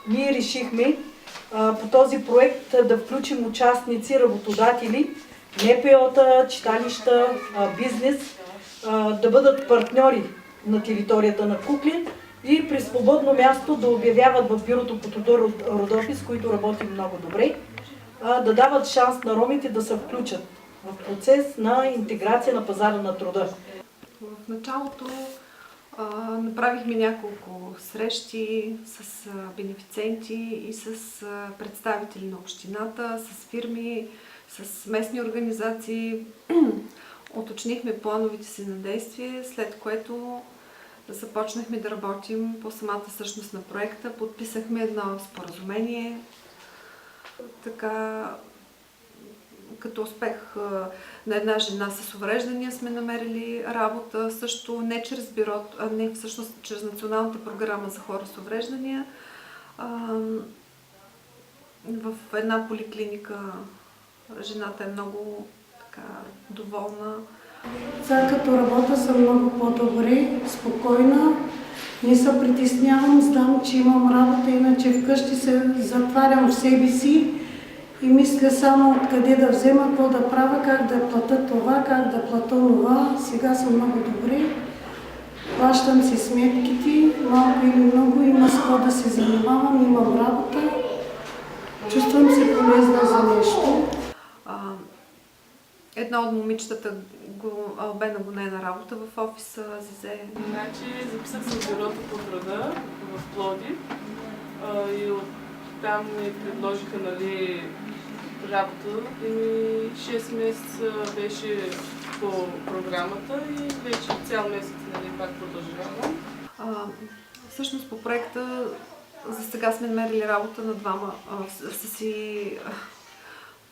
ние решихме по този проект да включим участници, работодатели, НПО-та, читалища, бизнес, да бъдат партньори на територията на Куклин и при свободно място да обявяват в бюрото по труда Родопис, които работим много добре, да дават шанс на ромите да се включат в процес на интеграция на пазара на труда. В началото направихме няколко срещи с бенефициенти и с представители на общината, с фирми, с местни организации. Уточнихме плановите си на действие, след което започнахме да работим по самата същност на проекта. Подписахме едно споразумение. Така, като успех на една жена с увреждания сме намерили работа, също не чрез бюрото, а не всъщност чрез Националната програма за хора с увреждания. В една поликлиника жената е много така доволна. Сега като работя съм много по-добре, спокойна, не се притеснявам, знам, че имам работа, иначе вкъщи се затварям в себе си и мисля само откъде да взема, какво да правя, как да плата това, как да плата това. Сега съм много добре, плащам си сметките, малко или много, има с какво да се занимавам, имам работа, чувствам се полезна за нещо. Едно от момичетата бе на гонена работа в офиса ЗЗ. Значи записах се в бюрото по труда в Пловдив и оттам ми предложиха работа и 6 месеца беше по програмата и вече цял месец пак продължавам. Всъщност по проекта за сега сме намерили работа на двама. Са си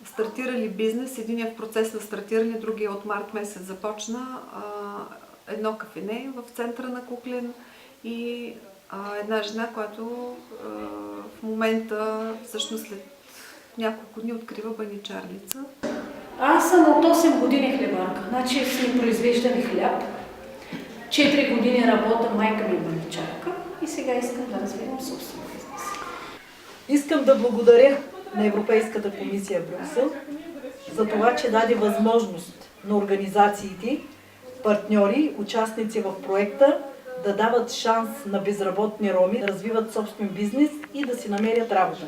стартирали бизнес, един е в процес на стартиране, другия от март месец започна. Едно кафене в центъра на Куклин и една жена, която в момента, всъщност след няколко дни, открива баничарница. Аз съм от 8 години хлебарка, значи сме произвеждали хляб. 4 години работя, майка ми е баничарка и сега искам да развивам собствен бизнес. Искам да благодаря на Европейската комисия в Брюксел за това, че даде възможност на организациите, партньори, участници в проекта да дават шанс на безработни роми да развиват собствен бизнес и да си намерят работа.